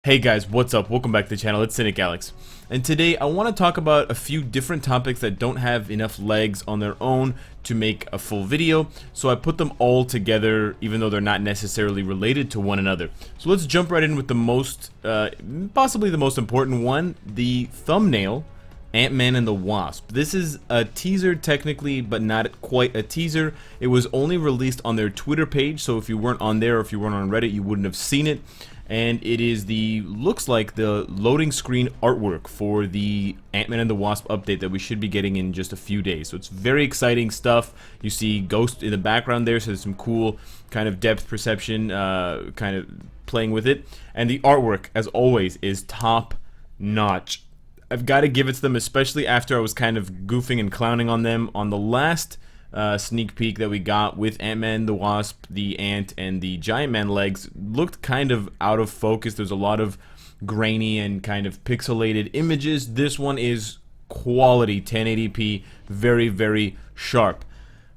Hey guys, what's up? Welcome back to the channel. It's Cynicalex. And today I want to talk about a few different topics that don't have enough legs on their own to make a full video. So I put them all together even though they're not necessarily related to one another. So let's jump right in with the most, possibly the most important one, the thumbnail, Ant-Man and the Wasp. This is a teaser technically, but not quite a teaser. It was only released on their Twitter page, so if you weren't on there or if you weren't on Reddit, you wouldn't have seen it. And it is looks like the loading screen artwork for the Ant-Man and the Wasp update that we should be getting in just a few days. So it's very exciting stuff. You see Ghost in the background there, so there's some cool kind of depth perception kind of playing with it. And the artwork, as always, is top notch. I've got to give it to them, especially after I was kind of goofing and clowning on them on the last sneak peek that we got with Ant-Man, the Wasp, the Ant, and the Giant Man legs. Looked kind of out of focus. There's a lot of grainy and kind of pixelated images. This one is quality 1080p, very, very sharp.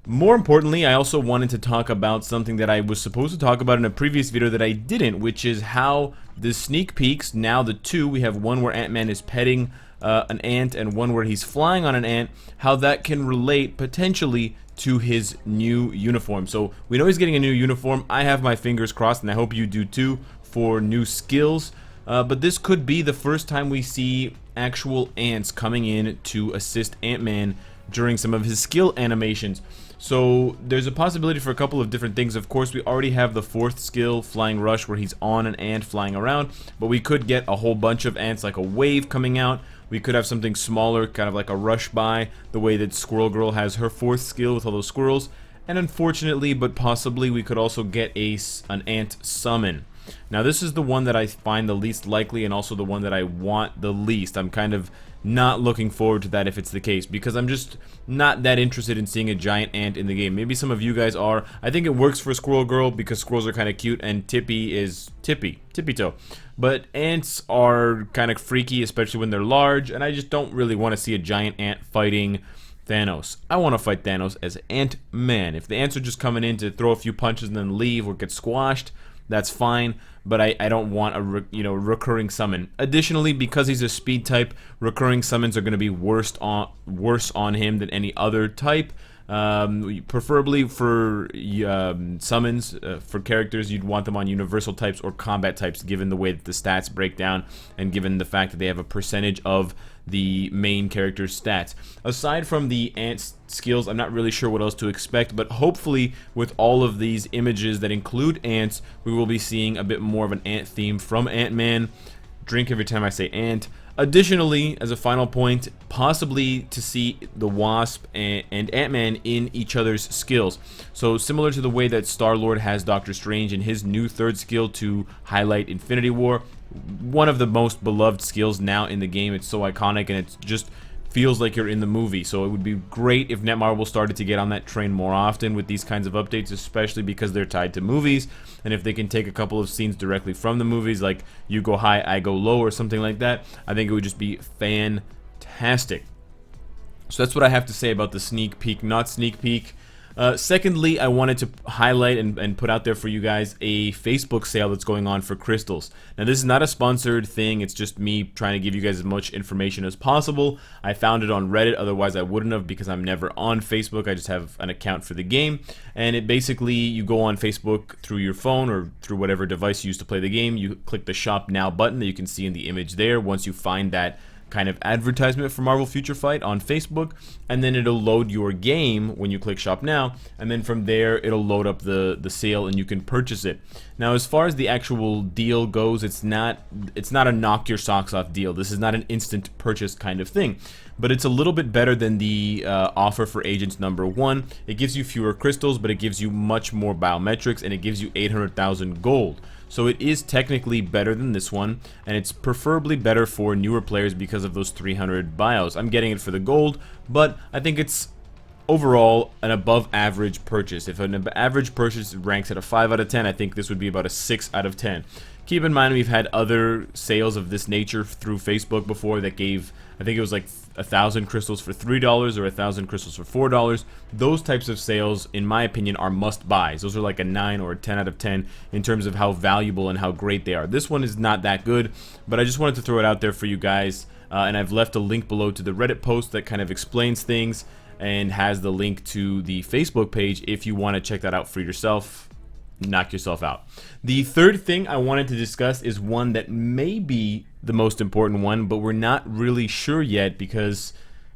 More importantly, I also wanted to talk about something that I was supposed to talk about in a previous video that I didn't, which is how the sneak peeks, now the two, we have one where Ant-Man is petting an ant and one where he's flying on an ant, how that can relate potentially to his new uniform. So we know he's getting a new uniform. I have my fingers crossed, and I hope you do too, for new skills. But this could be the first time we see actual ants coming in to assist Ant-Man during some of his skill animations. So there's a possibility for a couple of different things. Of course, we already have the fourth skill, Flying Rush, where he's on an ant flying around, but we could get a whole bunch of ants, like a wave coming out. We could have something smaller, kind of like a rush by, the way that Squirrel Girl has her fourth skill with all those squirrels. And unfortunately, but possibly, we could also get an ant summon. Now this is the one that I find the least likely, and also the one that I want the least. I'm kind of not looking forward to that if it's the case, because I'm just not that interested in seeing a giant ant in the game. Maybe some of you guys are. I think it works for Squirrel Girl because squirrels are kind of cute and Tippy is tippy toe. But ants are kind of freaky, especially when they're large, and I just don't really want to see a giant ant fighting Thanos. I want to fight Thanos as Ant-Man. If the ants are just coming in to throw a few punches and then leave or get squashed, that's fine, but I don't want a recurring summon. Additionally, because he's a speed type, recurring summons are going to be worse on him than any other type. Preferably for summons for characters, you'd want them on universal types or combat types, given the way that the stats break down and given the fact that they have a percentage of the main character's stats. Aside from the ant skills, I'm not really sure what else to expect, but hopefully with all of these images that include ants, we will be seeing a bit more of an ant theme from Ant-Man. Drink every time I say ant. Additionally, as a final point, possibly to see the Wasp and Ant-Man in each other's skills. So similar to the way that Star-Lord has Doctor Strange in his new third skill to highlight Infinity War, one of the most beloved skills now in the game. It's so iconic and it just feels like you're in the movie. So it would be great if Netmarble started to get on that train more often with these kinds of updates, especially because they're tied to movies, and if they can take a couple of scenes directly from the movies, like you go high, I go low, or something like that, I think it would just be fantastic. So that's what I have to say about the sneak peek, not sneak peek. Secondly, I wanted to highlight and put out there for you guys a Facebook sale that's going on for crystals. Now, this is not a sponsored thing. It's just me trying to give you guys as much information as possible. I found it on Reddit. Otherwise, I wouldn't have, because I'm never on Facebook. I just have an account for the game. And it basically, you go on Facebook through your phone or through whatever device you use to play the game. You click the Shop Now button that you can see in the image there once you find that kind of advertisement for Marvel Future Fight on Facebook, and then it'll load your game when you click Shop Now, and then from there it'll load up the sale and you can purchase it. Now, as far as the actual deal goes, it's not a knock your socks off deal. This is not an instant purchase kind of thing, but it's a little bit better than the offer for Agents number 1. It gives you fewer crystals, but it gives you much more biometrics, and it gives you 800,000 gold. So it is technically better than this one, and it's preferably better for newer players because of those 300 bios. I'm getting it for the gold, but I think it's overall an above average purchase. If an average purchase ranks at a 5 out of 10, I think this would be about a 6 out of 10. Keep in mind we've had other sales of this nature through Facebook before that gave, I think it was like 1,000 crystals for $3 or 1,000 crystals for $4. Those types of sales, in my opinion, are must-buys. Those are like a 9 or a 10 out of 10 in terms of how valuable and how great they are. This one is not that good, but I just wanted to throw it out there for you guys. And I've left a link below to the Reddit post that kind of explains things and has the link to the Facebook page if you want to check that out for yourself. Knock yourself out. The third thing I wanted to discuss is one that may be the most important one, but we're not really sure yet because,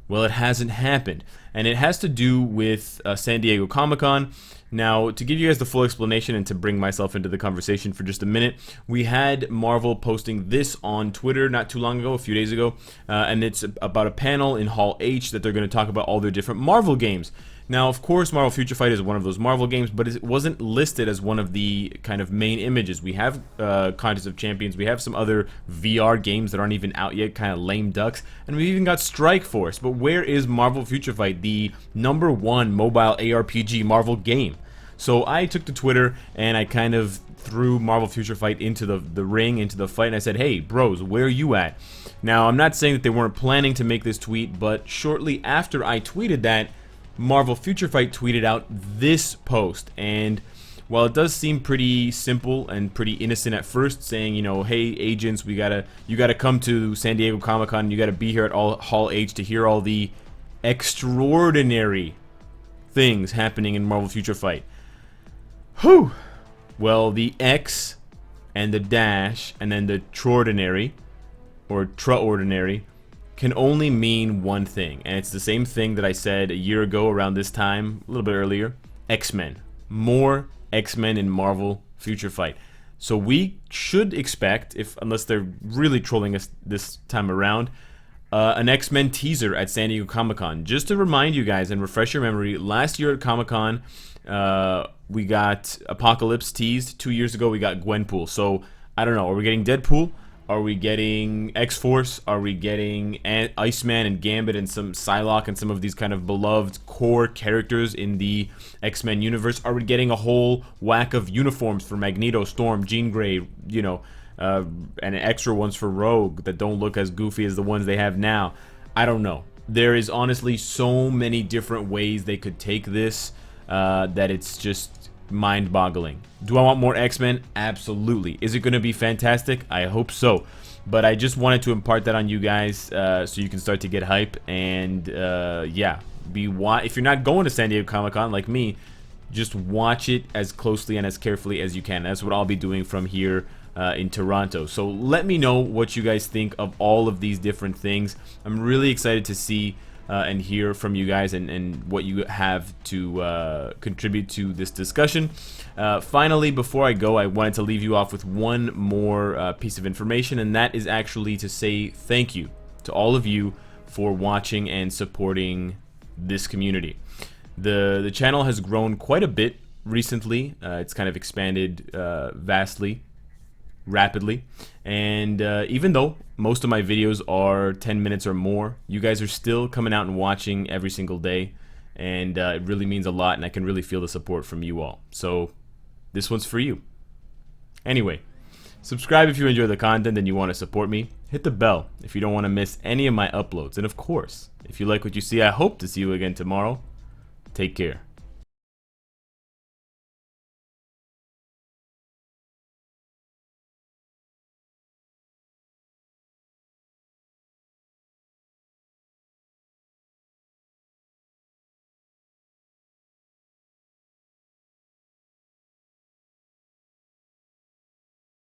well, it hasn't happened. And it has to do with San Diego Comic-Con. Now, to give you guys the full explanation and to bring myself into the conversation for just a minute, we had Marvel posting this on Twitter not too long ago, a few days ago, and it's about a panel in Hall H that they're going to talk about all their different Marvel games. Now, of course, Marvel Future Fight is one of those Marvel games, but it wasn't listed as one of the kind of main images. We have Contest of Champions, we have some other VR games that aren't even out yet, kind of lame ducks, and we even got Strike Force. But where is Marvel Future Fight, the #1 mobile ARPG Marvel game? So I took to Twitter and I kind of threw Marvel Future Fight into the ring, into the fight, and I said, hey, bros, where are you at? Now, I'm not saying that they weren't planning to make this tweet, but shortly after I tweeted that, Marvel Future Fight tweeted out this post, and while it does seem pretty simple and pretty innocent at first, saying, you know, hey agents, you gotta come to San Diego Comic-Con, you gotta be here at Hall H to hear all the extraordinary things happening in Marvel Future Fight. Whew. Well, the X and the dash and then the Trordinary or Traordinary can only mean one thing, and it's the same thing that I said a year ago around this time, a little bit earlier. X-Men. More X-Men in Marvel Future Fight. So we should expect, unless they're really trolling us this time around, an X-Men teaser at San Diego Comic-Con. Just to remind you guys and refresh your memory, last year at Comic-Con, we got Apocalypse teased. 2 years ago, we got Gwenpool. So, I don't know, are we getting Deadpool? Are we getting X-Force? Are we getting Iceman and Gambit and some Psylocke and some of these kind of beloved core characters in the X-Men universe? Are we getting a whole whack of uniforms for Magneto, Storm, Jean Grey, you know, and extra ones for Rogue that don't look as goofy as the ones they have now? I don't know. There is honestly so many different ways they could take this that it's just mind-boggling. Do I want more X-Men? Absolutely. Is it going to be fantastic? I hope so. But I just wanted to impart that on you guys so you can start to get hype. And yeah, if you're not going to San Diego Comic-Con like me, just watch it as closely and as carefully as you can. That's what I'll be doing from here in Toronto. So let me know what you guys think of all of these different things. I'm really excited to see and hear from you guys and what you have to contribute to this discussion. Finally, before I go, I wanted to leave you off with one more piece of information, and that is actually to say thank you to all of you for watching and supporting this community. The channel has grown quite a bit recently. It's kind of expanded vastly, rapidly, and even though most of my videos are 10 minutes or more, you guys are still coming out and watching every single day, and it really means a lot, and I can really feel the support from you all. So this one's for you. Anyway, subscribe if you enjoy the content and you want to support me. Hit the bell if you don't want to miss any of my uploads, and of course, if you like what you see, I hope to see you again tomorrow. Take care.